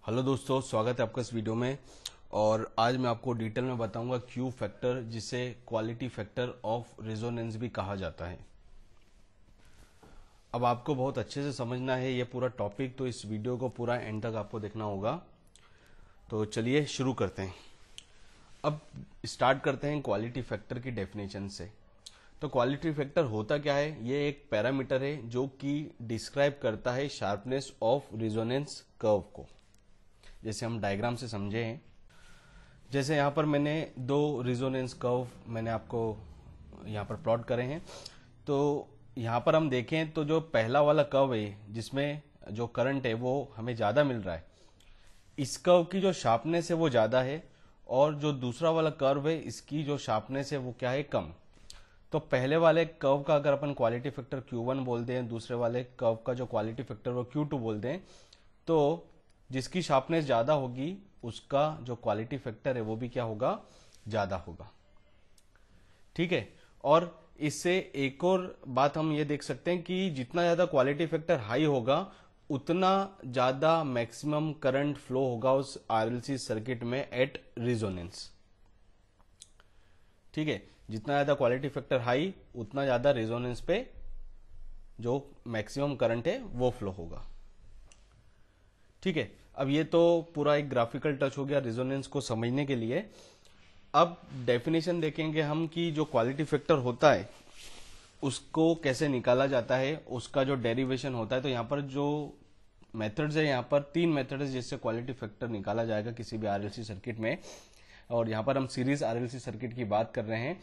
Hello दोस्तों, स्वागत है आपका इस वीडियो में। और आज मैं आपको डिटेल में बताऊंगा क्यू फैक्टर, जिसे क्वालिटी फैक्टर ऑफ रेजोनेंस भी कहा जाता है। अब आपको बहुत अच्छे से समझना है ये पूरा टॉपिक, तो इस वीडियो को पूरा एंड तक आपको देखना होगा। तो चलिए शुरू करते हैं। अब स्टार्ट करते हैं क्वालिटी फैक्टर की डेफिनेशन से। तो क्वालिटी फैक्टर होता क्या है? ये एक पैरामीटर है जो कि डिस्क्राइब करता है शार्पनेस ऑफ रेजोनेंस कर्व को। जैसे हम डायग्राम से समझे हैं, जैसे यहाँ पर मैंने दो रेजोनेंस कर्व मैंने आपको यहाँ पर प्लॉट करे हैं। तो यहाँ पर हम देखें तो जो पहला वाला कर्व है जिसमें जो करंट है वो हमें ज़्यादा मिल रहा है, इस कर्व की जो शार्पनेस है वो ज़्यादा है, और जो दूसरा वाला कर्व है इसकी जो शार्पनेस है वो क्या है, कम। तो पहले वाले कर्व का अगर अपन क्वालिटी फैक्टर Q1 बोल दें, दूसरे वाले कर्व का जो क्वालिटी फैक्टर वो Q2 बोल दें, तो जिसकी शार्पनेस ज्यादा होगी उसका जो क्वालिटी फैक्टर है वो भी क्या होगा, ज्यादा होगा। ठीक है। और इससे एक और बात हम ये देख सकते हैं कि जितना ज्यादा क्वालिटी फैक्टर हाई होगा उतना ज्यादा मैक्सिमम करंट फ्लो होगा उस आरएलसी सर्किट में एट रेजोनेंस। ठीक है, जितना ज्यादा क्वालिटी फैक्टर हाई उतना ज्यादा रेजोनेंस पे जो मैक्सिमम करंट है वो फ्लो होगा। ठीक है। अब ये तो पूरा एक ग्राफिकल टच हो गया रेजोनेंस को समझने के लिए। अब डेफिनेशन देखेंगे हम कि जो क्वालिटी फैक्टर होता है उसको कैसे निकाला जाता है, उसका जो डेरिवेशन होता है। तो यहाँ पर जो मेथड्स है, यहाँ पर 3 मेथड है जिससे क्वालिटी फैक्टर निकाला जाएगा किसी भी आरएलसी सर्किट में। और यहाँ पर हम सीरीज आरएलसी सर्किट की बात कर रहे हैं।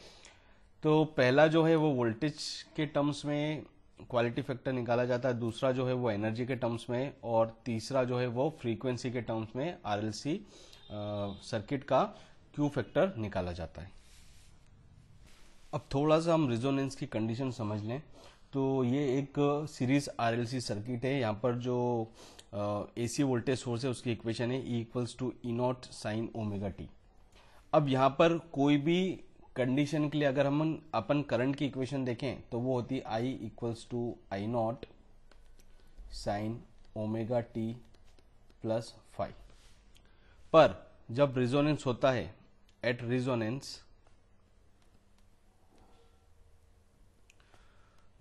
तो पहला जो है वो वोल्टेज के टर्म्स में क्वालिटी फैक्टर निकाला जाता है, दूसरा जो है वो एनर्जी के टर्म्स में, और तीसरा जो है वो फ्रीक्वेंसी के टर्म्स में आरएलसी सर्किट का क्यू फैक्टर निकाला जाता है। अब थोड़ा सा हम रेजोनेंस की कंडीशन समझ लें। तो ये एक सीरीज आरएलसी सर्किट है। यहाँ पर जो एसी वोल्टेज सोर्स है उसकी इक्वेशन है E = E0 sin omega T. अब यहाँ पर कोई भी कंडीशन के लिए अगर हम अपन करंट की इक्वेशन देखें तो वो होती है I = I0 sin omega t plus phi. पर जब रेजोनेंस होता है, एट रेजोनेंस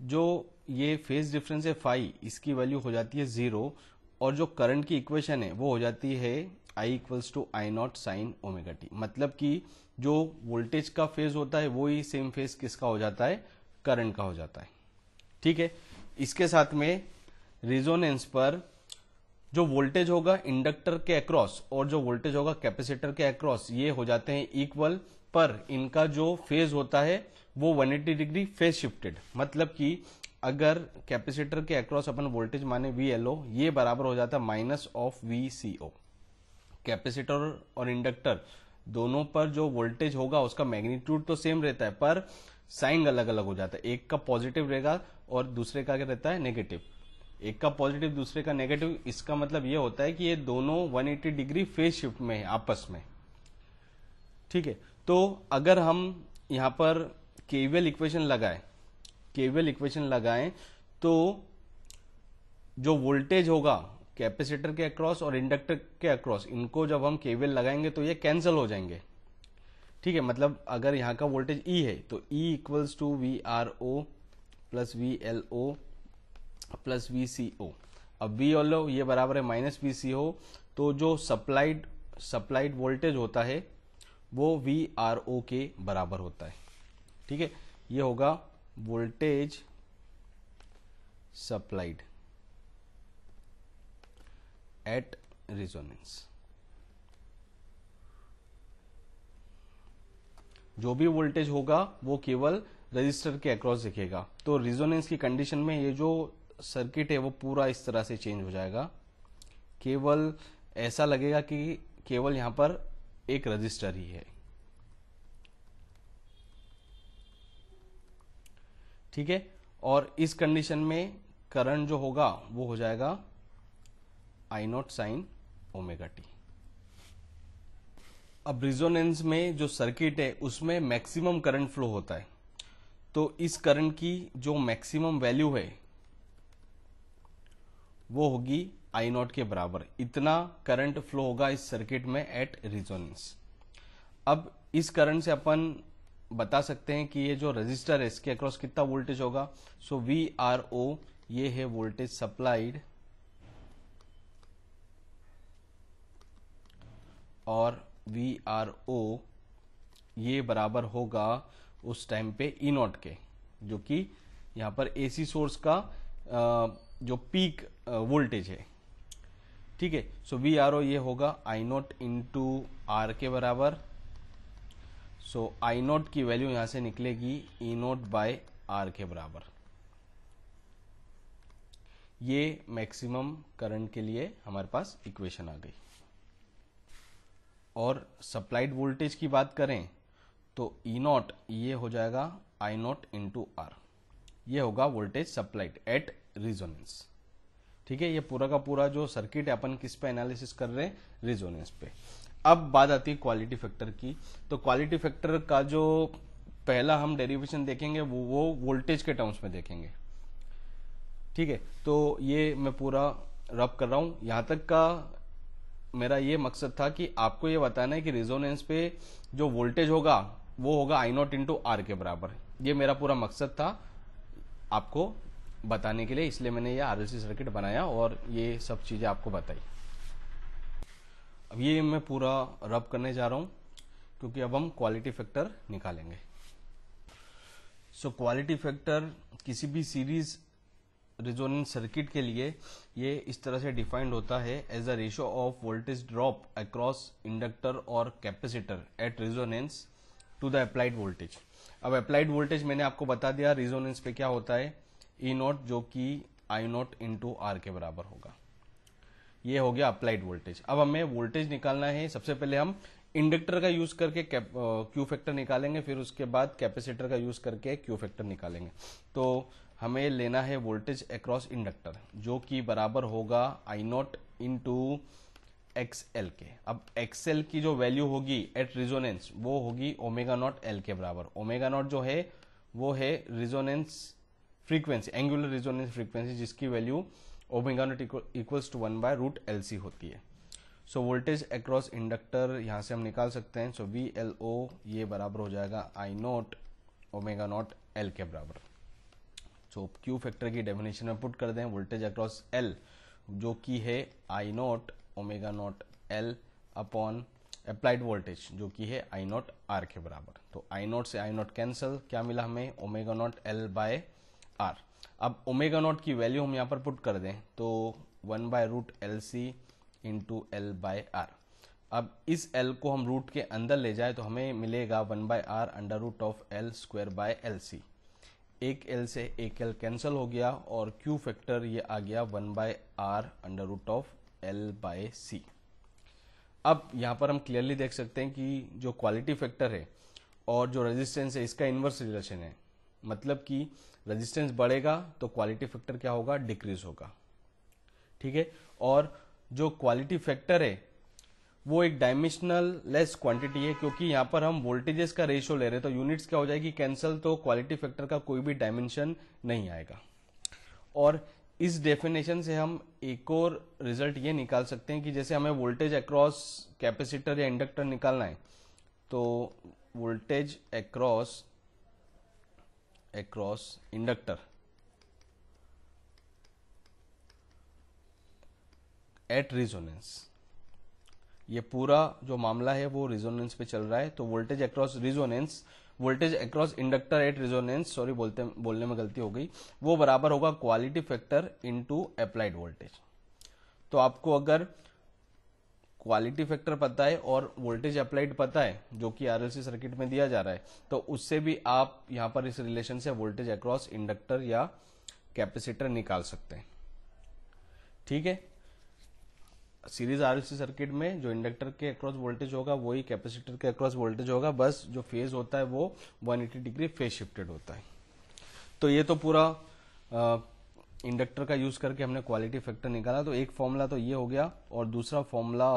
जो ये फेज डिफरेंस है फाई, इसकी वैल्यू हो जाती है 0, और जो करंट की इक्वेशन है वो हो जाती है I = I0 sin omega T. मतलब कि जो वोल्टेज का फेज होता है वो ही सेम फेज किसका हो जाता है, करंट का हो जाता है। ठीक है। इसके साथ में रेजोनेंस पर जो वोल्टेज होगा इंडक्टर के अक्रॉस और जो वोल्टेज होगा कैपेसिटर के अक्रॉस, ये हो जाते हैं इक्वल, पर इनका जो फेज होता है वो 180 डिग्री फेज शिफ्टेड। मतलब कि अगर कैपेसिटर के अक्रॉस अपन वोल्टेज माने VLO, ये बराबर हो जाता है माइनस ऑफ VCO। कैपेसिटर और इंडक्टर दोनों पर जो वोल्टेज होगा उसका मैग्नीट्यूड तो सेम रहता है, पर साइन अलग अलग हो जाता है। एक का पॉजिटिव रहेगा और दूसरे का क्या रहता है, नेगेटिव। एक का पॉजिटिव दूसरे का नेगेटिव। इसका मतलब ये होता है कि ये दोनों 180 डिग्री फेज शिफ्ट में है आपस में। ठीक है। तो अगर हम यहां पर केवीएल इक्वेशन लगाएं तो जो वोल्टेज होगा कैपेसिटर के अक्रॉस और इंडक्टर के अक्रॉस, इनको जब हम केवीएल लगाएंगे तो ये कैंसिल हो जाएंगे। ठीक है। मतलब अगर यहाँ का वोल्टेज E है तो E = VRO + VLO + VCO। अब VLO ये बराबर है माइनस VCO, तो जो सप्लाइड वोल्टेज होता है वो VRO के बराबर होता है। ठीक है। ये होगा वोल्टेज सप्लाइड एट रेजोनेंस। जो भी वोल्टेज होगा वो केवल रजिस्टर के अक्रॉस दिखेगा। तो रेजोनेंस की कंडीशन में ये जो सर्किट है वो पूरा इस तरह से चेंज हो जाएगा। केवल ऐसा लगेगा कि केवल यहां पर एक रजिस्टर ही है। ठीक है। और इस कंडीशन में करंट जो होगा वो हो जाएगा I0 sin ओमेगा टी। अब रेजोनेंस में जो सर्किट है उसमें मैक्सिमम करंट फ्लो होता है। तो इस करंट की जो मैक्सिमम वैल्यू है वो होगी आई नॉट के बराबर इतना करंट फ्लो होगा इस सर्किट में एट रेजोनेंस। अब इस करंट से अपन बता सकते हैं कि ये जो रजिस्टर है इसके अक्रॉस कितना वोल्टेज होगा। सो VRO ये है वोल्टेज सप्लाइड और VRO ये बराबर होगा उस टाइम पे ई नॉट के, जो कि यहां पर AC सोर्स का जो पीक वोल्टेज है। ठीक है, सो VRO ये होगा आई नॉट इंटू आर के बराबर। सो आई नॉट की वैल्यू यहां से निकलेगी ई नॉट बाय आर के बराबर। ये मैक्सिमम करंट के लिए हमारे पास इक्वेशन आ गई। और सप्लाइड वोल्टेज की बात करें तो ई नॉट ये हो जाएगा आई नॉट इंटू आर, ये होगा वोल्टेज सप्लाइड एट रेजोनेंस। ठीक है, ये पूरा का पूरा जो सर्किट है अपन किस पे एनालिसिस कर रहे हैं, रेजोनेंस पे। अब बात आती है क्वालिटी फैक्टर की। तो क्वालिटी फैक्टर का जो पहला हम डेरिवेशन देखेंगे वो वोल्टेज के टर्म्स में देखेंगे। ठीक है, तो ये मैं पूरा रब कर रहा हूं। यहां तक का मेरा ये मकसद था कि आपको ये बताना है कि रेजोनेंस पे जो वोल्टेज होगा वो होगा आई नॉट इंटू आर के बराबर। ये मेरा पूरा मकसद था आपको बताने के लिए, इसलिए मैंने ये RLC सर्किट बनाया और ये सब चीजें आपको बताई। अब ये मैं पूरा रब करने जा रहा हूं क्योंकि अब हम क्वालिटी फैक्टर निकालेंगे। सो क्वालिटी फैक्टर किसी भी सीरीज रेजोनेंस सर्किट के लिए ये इस तरह से डिफाइंड होता है as a ratio of voltage drop across inductor और capacitor at resonance to the applied voltage. अब अप्लाइड वोल्टेज मैंने आपको बता दिया रेजोनेंस पे क्या होता है, ई नॉट जो कि आई नॉट इंटू आर के बराबर होगा। ये हो गया अप्लाइड वोल्टेज। अब हमें वोल्टेज निकालना है। सबसे पहले हम इंडक्टर का यूज करके क्यू फैक्टर निकालेंगे, फिर उसके बाद कैपेसिटर का यूज करके क्यू फैक्टर निकालेंगे। तो हमें लेना है वोल्टेज अक्रॉस इंडक्टर जो कि बराबर होगा आई नॉट इंटू XL के। अब XL की जो वैल्यू होगी एट रेजोनेंस वो होगी ओमेगा नॉट L के बराबर। ओमेगा नॉट जो है वो है resonance frequency, angular resonance frequency, जिसकी value omega naught equals to 1/√LC होती है। सो वोल्टेज अक्रॉस इंडक्टर यहां से हम निकाल सकते हैं। सो VLO ये बराबर हो जाएगा I naught omega naught L के बराबर। सो क्यू फैक्टर की डेफिनेशन में पुट कर दें वोल्टेज अक्रॉस L जो कि है I naught omega naught L upon applied voltage जो कि है आई नॉट आर के बराबर। तो आई नॉट से आई नॉट कैंसिल, क्या मिला हमें omega naught L by R. अब ओमेगा नॉट की वैल्यू हम यहाँ पर पुट कर दें तो 1/√LC into L by R. अब इस L को हम रूट के अंदर ले जाए तो हमें मिलेगा 1/R under root of L square by LC। एक L से एक L कैंसिल हो गया और Q फैक्टर ये आ गया 1/R under root of L by C। अब यहाँ पर हम क्लियरली देख सकते हैं कि जो क्वालिटी फैक्टर है और जो रेजिस्टेंस है इसका इन्वर्स रिलेशन है। मतलब कि रेजिस्टेंस बढ़ेगा तो क्वालिटी फैक्टर क्या होगा, डिक्रीज होगा। ठीक है, और जो क्वालिटी फैक्टर है वो एक डायमेंशनल लेस क्वांटिटी है क्योंकि यहां पर हम वोल्टेजेस का रेशियो ले रहे हैं। तो यूनिट्स क्या हो जाएगी कैंसिल, तो क्वालिटी फैक्टर का कोई भी डायमेंशन नहीं आएगा। और इस डेफिनेशन से हम एक और रिजल्ट ये निकाल सकते हैं कि जैसे हमें वोल्टेज अक्रॉस कैपेसिटर या इंडक्टर निकालना है तो voltage across inductor at resonance, ये पूरा जो मामला है वो रेजोनेंस पे चल रहा है। तो voltage across resonance, voltage across inductor at resonance, sorry बोलने में गलती हो गई, वो बराबर होगा quality factor into applied voltage. तो आपको अगर क्वालिटी फैक्टर पता है और वोल्टेज अप्लाइड पता है जो कि RLC सर्किट में दिया जा रहा है तो उससे भी आप यहां पर इस रिलेशन से वोल्टेज अक्रॉस इंडक्टर या कैपेसिटर निकाल सकते हैं। ठीक है, सीरीज RLC सर्किट में जो इंडक्टर के अक्रॉस वोल्टेज होगा वही कैपेसिटर के अक्रॉस वोल्टेज होगा, बस जो फेज होता है वो 180 डिग्री फेज शिफ्टेड होता है। तो ये तो पूरा इंडक्टर का यूज करके हमने क्वालिटी फैक्टर निकाला। तो एक फॉर्मूला तो ये हो गया और दूसरा formula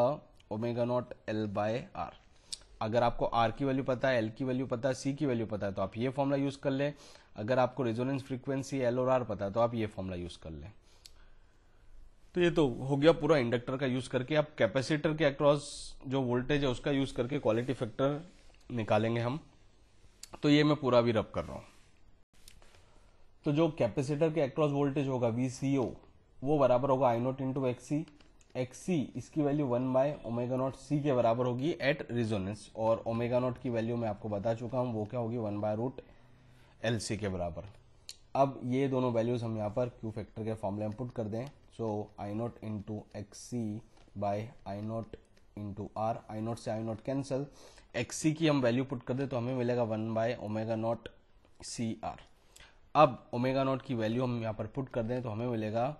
omega naught L by R. अगर आपको R की वैल्यू पता है, L की वैल्यू पता है, C की वैल्यू पता है तो आप ये फॉर्मूला यूज कर ले। अगर आपको रेजोनेंस फ्रीक्वेंसी L और R पता है तो आप ये फॉर्मूला यूज कर ले। तो ये तो हो गया पूरा इंडक्टर का यूज करके। अब कैपेसिटर के अक्रॉस जो वोल्टेज है उसका यूज करके क्वालिटी फैक्टर निकालेंगे हम। तो ये मैं पूरा भी रब कर रहा हूं। तो जो कैपेसिटर के अक्रॉस वोल्टेज होगा VCO वो बराबर होगा I naught into XC। XC इसकी वैल्यू 1/ω0C के बराबर होगी एट रिजोनेंस, और ω0 की वैल्यू मैं आपको बता चुका हूं वो क्या होगी 1/√LC के बराबर। अब ये दोनों वैल्यूज हम यहाँ पर क्यू फैक्टर के फॉर्मूले में पुट कर दें। So I naught into XC by I naught into R। I naught से I नॉट कैंसल, XC की हम वैल्यू पुट कर दें तो हमें मिलेगा 1/ω0CR। अब ω0 की वैल्यू हम यहाँ पर पुट कर दें तो हमें मिलेगा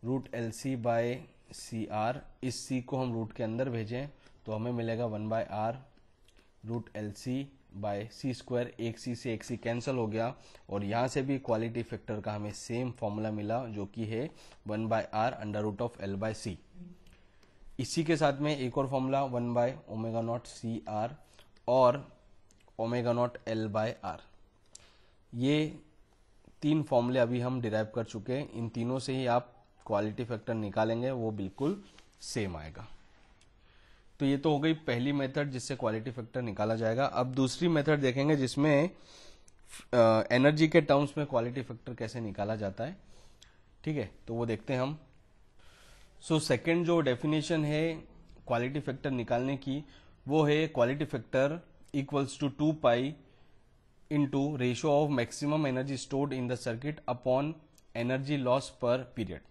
√LC/CR। इस C को हम रूट के अंदर भेजें तो हमें मिलेगा 1/R√LC/C²। एक C से एक C कैंसिल हो गया, और यहाँ से भी क्वालिटी फैक्टर का हमें सेम फॉर्मूला मिला जो कि है 1/R√L/C। इसी के साथ में एक और फॉर्मूला 1/ω0CR और ω0L/R। ये तीन फॉर्मूले अभी हम डिराइव कर चुके हैं। इन तीनों से ही आप क्वालिटी फैक्टर निकालेंगे, वो बिल्कुल सेम आएगा। तो ये तो हो गई पहली मेथड जिससे क्वालिटी फैक्टर निकाला जाएगा। अब दूसरी मेथड देखेंगे जिसमें एनर्जी के टर्म्स में क्वालिटी फैक्टर कैसे निकाला जाता है। ठीक है, तो वो देखते हैं हम। सो सेकंड जो डेफिनेशन है क्वालिटी फैक्टर निकालने की वो है quality factor equals to 2 pi into ratio of maximum energy stored in the circuit upon energy loss per period.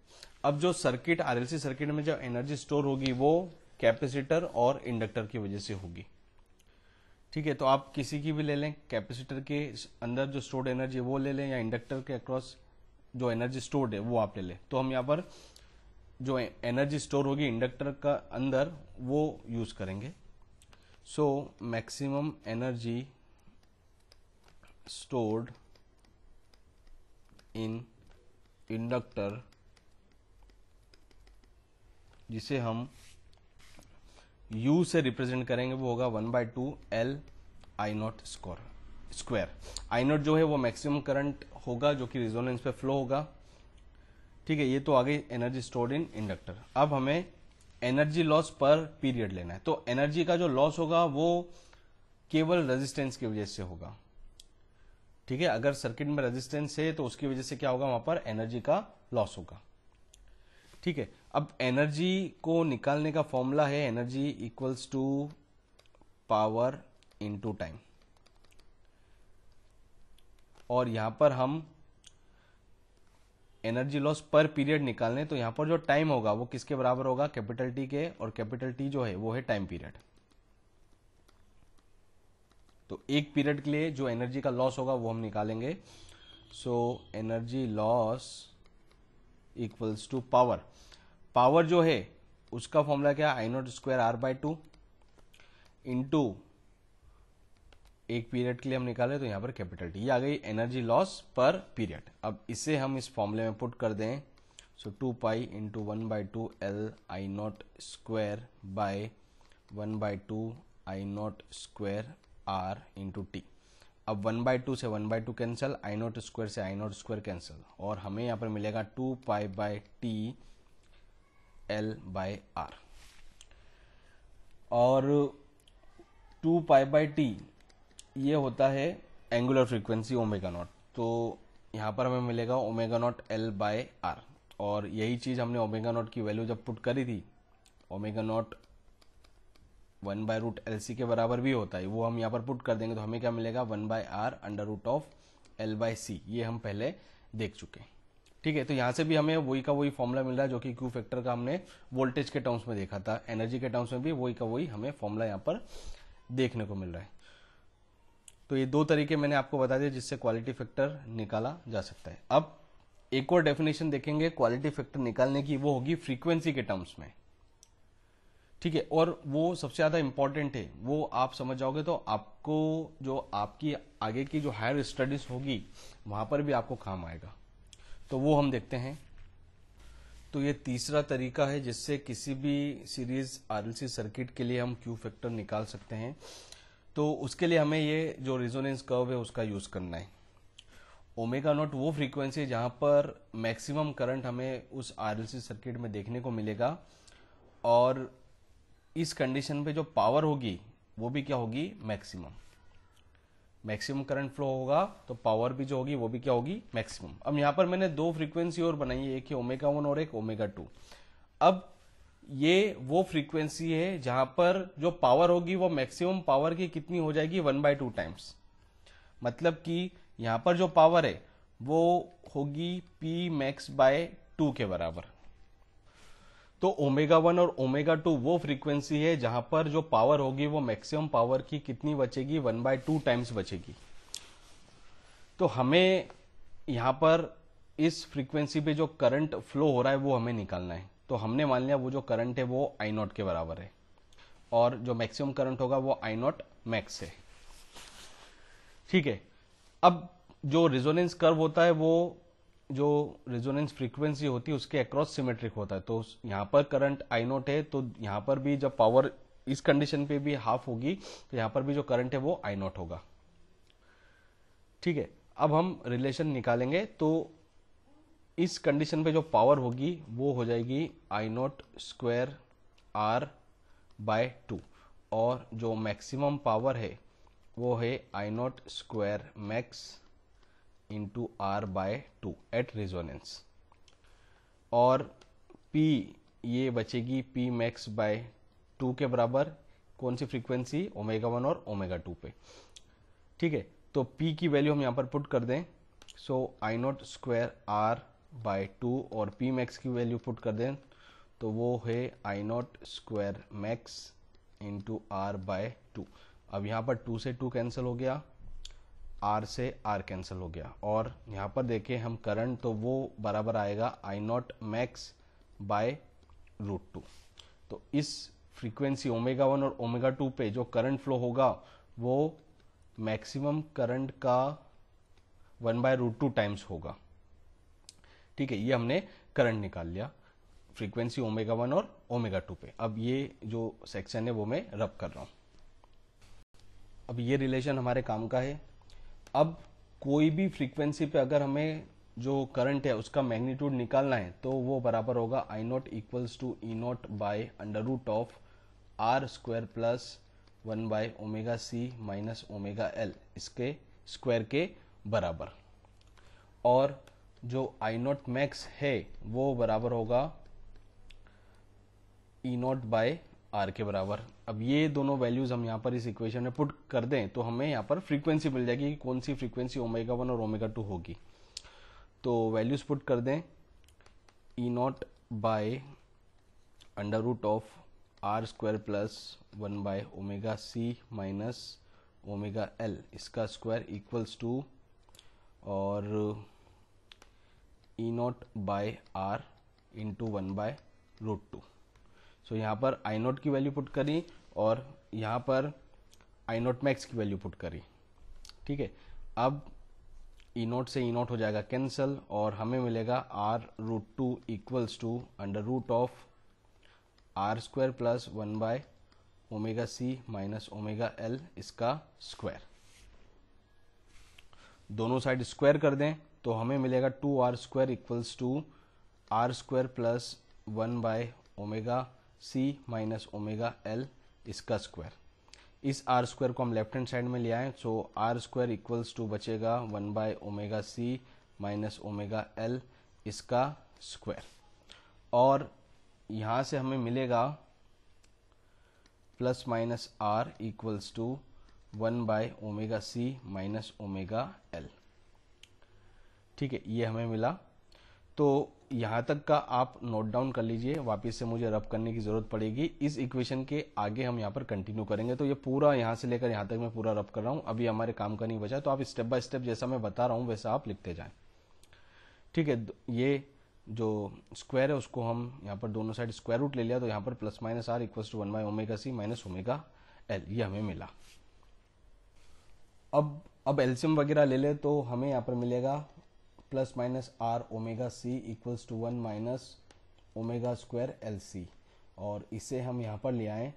अब जो सर्किट RLC सर्किट में जो एनर्जी स्टोर होगी वो कैपेसिटर और इंडक्टर की वजह से होगी। ठीक है, तो आप किसी की भी ले लें, कैपेसिटर के अंदर जो स्टोर्ड एनर्जी वो ले लें या इंडक्टर के अक्रॉस जो एनर्जी स्टोर्ड है वो आप ले लें। तो हम यहाँ पर जो एनर्जी स्टोर होगी इंडक्टर का अंदर वो यूज करेंगे। So maximum energy stored in inductor, जिसे हम U से रिप्रेजेंट करेंगे वो होगा 1/2L I naught square. I not जो है वो मैक्सिमम करंट होगा जो कि रिजोनेंस पे फ्लो होगा। ठीक है, ये तो आ गई एनर्जी स्टोर्ड इन इंडक्टर। अब हमें एनर्जी लॉस पर पीरियड लेना है। तो एनर्जी का जो लॉस होगा वो केवल रेजिस्टेंस की वजह से होगा। ठीक है, अगर सर्किट में रेजिस्टेंस है तो उसकी वजह से क्या होगा, वहां पर एनर्जी का लॉस होगा। ठीक है, अब एनर्जी को निकालने का फॉर्मूला है energy equals to power into time, और यहां पर हम एनर्जी लॉस पर पीरियड निकालने तो यहां पर जो टाइम होगा वो किसके बराबर होगा, कैपिटल टी के, और कैपिटल टी जो है वो है टाइम पीरियड। तो एक पीरियड के लिए जो एनर्जी का लॉस होगा वो हम निकालेंगे। So energy loss equals to power. Power जो है उसका फॉर्मूला क्या है, I naught square R/2 into एक पीरियड के लिए हम निकाले तो यहां पर कैपिटल टी। ये आ गई एनर्जी लॉस पर पीरियड। अब इसे हम इस फॉर्मूले में पुट कर दें। सो 2 pi into 1/2L I naught square by 1/2 I naught square R into T. अब 1/2 से 1/2 कैंसिल, I नॉट स्क्वायर से I नॉट स्क्वायर कैंसिल, और हमें यहाँ पर मिलेगा 2 पाई बाय टी L/R। और 2 पाई बाय टी ये होता है एंगुलर फ्रीक्वेंसी ω0। तो यहाँ पर हमें मिलेगा ω0L/R, और यही चीज हमने ω0 की वैल्यू जब पुट करी थी, ω0 1/√LC के बराबर भी होता है, वो हम यहाँ पर पुट कर देंगे तो हमें क्या मिलेगा 1/R√L/C। ये हम पहले देख चुके हैं। ठीक है, तो यहाँ से भी हमें वही का वही फॉर्मूला मिल रहा है जो कि क्यू फैक्टर का हमने वोल्टेज के टर्म्स में देखा था। एनर्जी के टर्म्स में भी वही का वही हमें फॉर्मूला यहाँ पर देखने को मिल रहा है। तो ये दो तरीके मैंने आपको बता दिए जिससे क्वालिटी फैक्टर निकाला जा सकता है। अब एक और डेफिनेशन देखेंगे क्वालिटी फैक्टर निकालने की, वो होगी फ्रीक्वेंसी के टर्म्स में। ठीक है, और वो सबसे ज्यादा इंपॉर्टेंट है, वो आप समझ जाओगे तो आपको जो आपकी आगे की जो हायर स्टडीज होगी वहां पर भी आपको काम आएगा। तो वो हम देखते हैं। तो ये तीसरा तरीका है जिससे किसी भी सीरीज RLC सर्किट के लिए हम क्यू फैक्टर निकाल सकते हैं। तो उसके लिए हमें ये जो रिजोनेंस कर्व है उसका यूज करना है, ओमेगा नॉट वो फ्रीक्वेंसी है जहां पर मैक्सिमम करंट हमें उस आरएलसी सर्किट में देखने को मिलेगा, और इस कंडीशन पे जो पावर होगी वो भी क्या होगी, मैक्सिमम करंट फ्लो होगा, तो पावर भी जो होगी वो भी क्या होगी, मैक्सिमम। अब यहां पर मैंने दो फ्रीक्वेंसी और बनाई है, एक है ओमेगा 1 और एक ओमेगा 2। अब ये वो फ्रीक्वेंसी है जहां पर जो पावर होगी वो मैक्सिमम पावर की कितनी हो जाएगी, 1/2 टाइम्स। मतलब कि यहां पर जो पावर है वो होगी पी मैक्स बाय 2 के बराबर। तो ओमेगा 1 और ओमेगा 2 वो फ्रीक्वेंसी है जहां पर जो पावर होगी वो मैक्सिमम पावर की कितनी बचेगी, 1/2 टाइम्स बचेगी। तो हमें यहां पर इस फ्रीक्वेंसी पे जो करंट फ्लो हो रहा है वो हमें निकालना है। तो हमने मान लिया वो जो करंट है वो आई नॉट के बराबर है, और जो मैक्सिमम करंट होगा वो आई नॉट मैक्स है। ठीक है। अब जो रिजोनेंस कर्व होता है वो जो रिजोनेंस फ्रीक्वेंसी होती है उसके अक्रॉस सिमेट्रिक होता है। तो यहां पर करंट आई नॉट है, तो यहां पर भी जब पावर इस कंडीशन पे भी हाफ होगी तो यहां पर भी जो करंट है वो आई नॉट होगा। ठीक है। अब हम रिलेशन निकालेंगे, तो इस कंडीशन पे जो पावर होगी वो हो जाएगी I naught square R by 2, और जो मैक्सिमम पावर है वो है I naught square max into R by 2 at resonance. और P ये बचेगी P मैक्स बाय 2 के बराबर, कौन सी फ्रीक्वेंसी, ओमेगा 1 और ओमेगा 2 पे। ठीक है। तो P की वैल्यू हम यहां पर पुट कर दें, so I naught square R by 2, और P मैक्स की वैल्यू पुट कर दें तो वो है I naught square max into R by 2। अब यहां पर 2 से 2 कैंसिल हो गया, आर से आर कैंसिल हो गया, और यहां पर देखें हम करंट तो वो बराबर आएगा आई नॉट मैक्स बाय √2। तो इस फ्रीक्वेंसी ओमेगा 1 और ओमेगा 2 पे जो करंट फ्लो होगा वो मैक्सिमम करंट का 1/√2 टाइम्स होगा। ठीक है। ये हमने करंट निकाल लिया फ्रीक्वेंसी ओमेगा 1 और ओमेगा 2 पे। अब ये जो सेक्शन है वो मैं रब कर रहा हूं। अब ये रिलेशन हमारे काम का है। अब कोई भी फ्रीक्वेंसी पे अगर हमें जो करंट है उसका मैग्नीट्यूड निकालना है तो वो बराबर होगा I naught equals to E naught by √r² plus 1 by omega C minus omega L, इसके स्क्वायर के बराबर। और जो आई नॉट मैक्स है वो बराबर होगा ई नॉट बाय आर के बराबर। अब ये दोनों वैल्यूज हम यहाँ पर इस इक्वेशन में पुट कर दें तो हमें यहाँ पर फ्रीक्वेंसी मिल जाएगी कि कौन सी फ्रीक्वेंसी ओमेगा 1 और ओमेगा 2 होगी। तो वैल्यूज पुट कर दें, E naught by √r² plus 1 by omega C minus omega L, इसका स्क्वायर इक्वल्स टू, और E naught by R into 1/√2। So यहाँ पर आई नॉट की वैल्यू पुट करी और यहाँ पर आई नॉट मैक्स की वैल्यू पुट करी। ठीक है। अब ई नॉट से ई नॉट हो जाएगा कैंसल, और हमें मिलेगा r√2 equals to √r² plus 1 by omega C minus omega L, इसका स्क्वायर। दोनों साइड स्क्वायर कर दें तो हमें मिलेगा 2r² equals to r² plus 1 by omega C minus omega L, इसका स्क्वायर। इस r² को हम लेफ्ट हैंड साइड में ले आए, सो r² इक्वल्स टू बचेगा 1 by omega C minus omega L, इसका स्क्वायर। और यहां से हमें मिलेगा plus minus r equals to 1 by omega C minus omega L. ठीक है। ये हमें मिला। तो यहां तक का आप नोट डाउन कर लीजिए, वापस से मुझे रब करने की जरूरत पड़ेगी। इस इक्वेशन के आगे हम यहाँ पर कंटिन्यू करेंगे। तो ये पूरा यहाँ से लेकर यहाँ तक मैं पूरा रब कर रहा हूँ, अभी हमारे काम का नहीं बचा। तो आप स्टेप बाय स्टेप जैसा मैं बता रहा हूँ वैसा आप लिखते जाएं। ठीक है। ये जो स्क्वायर है उसको हम यहाँ पर दोनों साइड स्क्वायर रूट ले लिया, तो यहाँ पर plus minus r equals to 1 by omega C minus omega L, ये हमें मिला। अब एलसीएम वगैरह ले ले तो हमें यहाँ पर मिलेगा plus minus r omega C equals to 1 minus omega square L C, और इसे हम यहाँ पर ले आए,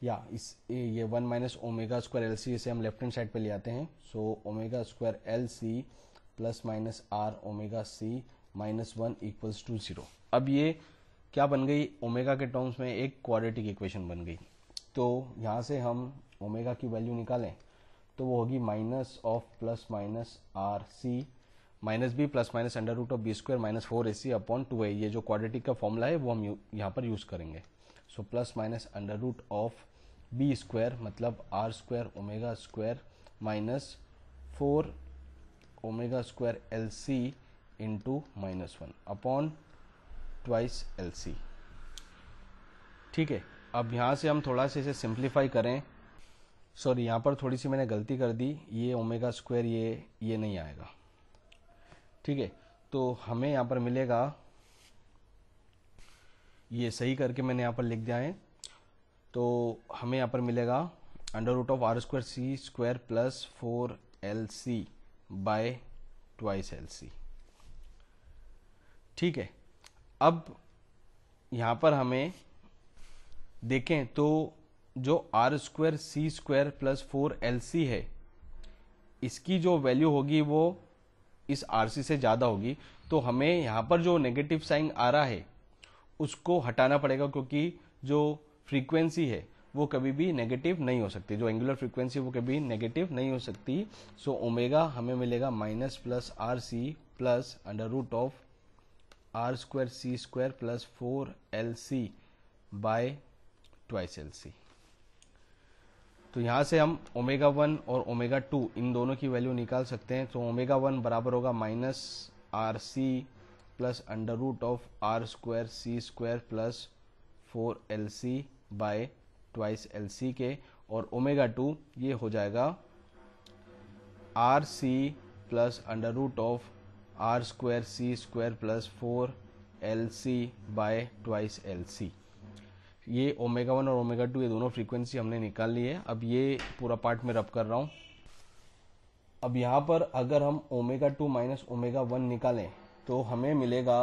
या ये 1 minus omega square L C, इसे हम लेफ्ट हैंड साइड पे ले आते हैं। So omega square L C plus minus R omega C minus 1 equals to 0। अब ये क्या बन गई, ओमेगा के टर्म्स में एक क्वाड्रेटिक इक्वेशन बन गई। तो यहाँ से हम ओमेगा की वैल्यू निकालें तो वो होगी minus of plus minus R C minus b plus minus under root of B square minus 4ac upon 2a। ये जो क्वाड्रेटिक का फॉर्मूला है वो हम यहाँ पर यूज करेंगे। So plus minus under root of B square मतलब R square omega square minus 4 omega square L C into minus 1 upon twice L C. ठीक है, अब यहाँ से हम थोड़ा सा इसे सिंप्लीफाई करें। सॉरी, यहाँ पर थोड़ी सी मैंने गलती कर दी, ये ओमेगा स्क्वायर ये नहीं आएगा। ठीक है, तो हमें यहाँ पर मिलेगा, ये सही करके मैंने यहाँ पर लिख दिया है, तो हमें यहाँ पर मिलेगा under root of R square C square plus 4lc by twice L C. ठीक है, अब यहाँ पर हमें देखें तो जो R square C square plus 4lc है, इसकी जो वैल्यू होगी वो इस आरसी से ज्यादा होगी। तो हमें यहाँ पर जो नेगेटिव साइन आ रहा है उसको हटाना पड़ेगा, क्योंकि जो फ्रीक्वेंसी है वो कभी भी नेगेटिव नहीं हो सकती, जो एंगुलर फ्रीक्वेंसी वो कभी नेगेटिव नहीं हो सकती। सो ओमेगा हमें मिलेगा minus plus R C plus under root of R square C square plus 4lc by twice L C. तो यहाँ से हम ओमेगा 1 और ओमेगा 2 इन दोनों की वैल्यू निकाल सकते हैं। तो ओमेगा 1 बराबर होगा minus R C plus under root of R square C square plus 4lc by twice L C के, और ओमेगा 2 ये हो जाएगा R C plus under root of R square C square plus 4lc by twice L C. ये omega 1 और omega 2 ये दोनों frequency हमने निकाल ली है। अब ये पूरा पार्ट में रब कर रहा हूँ। अब यहाँ पर अगर हम ओमेगा 2 माइनस ओमेगा 1 निकालें तो हमें मिलेगा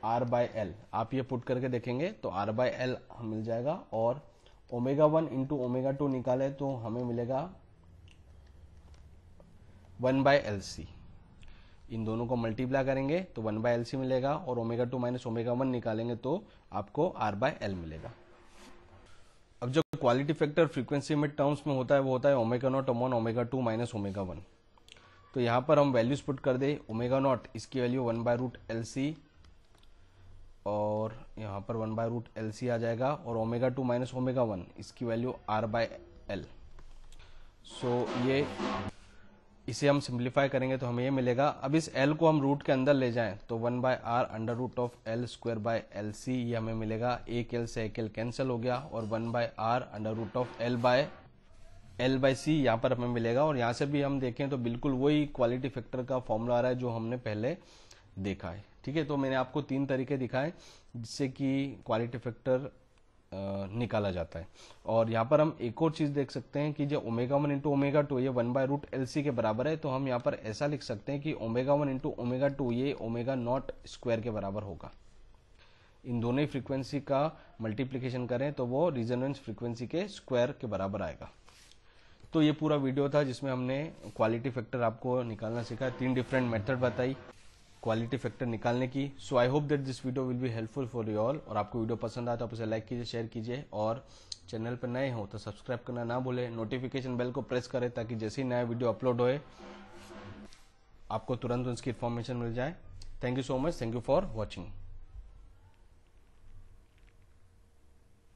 आर बाय एल। आप ये पुट करके देखेंगे तो आर बाय एल मिल जाएगा, और ओमेगा 1 इंटू ओमेगा 2 निकाले तो हमें मिलेगा 1 बाय एल सी। इन दोनों को मल्टीप्लाई करेंगे तो 1 बाय एल सी मिलेगा, और ओमेगा 2 माइनस ओमेगा 1 निकालेंगे तो आपको आर बाय एल मिलेगा। अब जो क्वालिटी फैक्टर फ्रीक्वेंसी में टर्म्स में होता है वो होता है omega naught upon omega 2 minus omega 1। तो यहाँ पर हम वैल्यूज पुट कर दे, ओमेगा नॉट इसकी value 1 by root L C, और यहाँ पर 1 बाय रूट एल सी आ जाएगा, और ओमेगा 2 माइनस ओमेगा 1 इसकी value R by L. So ये इसे हम सिंप्लीफाई करेंगे तो हमें ये मिलेगा। अब इस L को हम रूट के अंदर ले जाएं तो 1 by R under root of L square by L C, ये हमें मिलेगा। एक L से एक L कैंसिल हो गया, और 1 by R under root of L by C यहाँ पर हमें मिलेगा। और यहाँ से भी हम देखें तो बिल्कुल वही क्वालिटी फैक्टर का फॉर्मूला आ रहा है जो हमने पहले देखा है। ठीक है, तो मैंने आपको 3 तरीके दिखाए जिससे कि क्वालिटी फैक्टर निकाला जाता है। और यहाँ पर हम एक और चीज देख सकते हैं कि जो ओमेगा 1 इंटू ओमेगा 2 ये 1 बाय रूट एल सी के बराबर है, तो हम यहाँ पर ऐसा लिख सकते हैं कि ओमेगा 1 इंटू ओमेगा 2 ये ओमेगा नॉट स्क्वायर के बराबर होगा। इन दोनों ही फ्रीक्वेंसी का मल्टीप्लीकेशन करें तो वो रिजोनेंस फ्रीक्वेंसी के स्क्वायर के बराबर आएगा। तो ये पूरा वीडियो था जिसमें हमने क्वालिटी फैक्टर आपको निकालना सीखा, 3 डिफरेंट मेथड बताई क्वालिटी फैक्टर निकालने की। So I hope that this video will be helpful for you all. और आपको वीडियो पसंद आया तो आप उसे लाइक कीजिए, शेयर कीजिए, और चैनल पर नए हो तो सब्सक्राइब करना ना भूलें। नोटिफिकेशन बेल को प्रेस करें ताकि जैसे ही नया वीडियो अपलोड होए आपको तुरंत उसकी इन्फॉर्मेशन मिल जाए। Thank you so much, thank you for watching.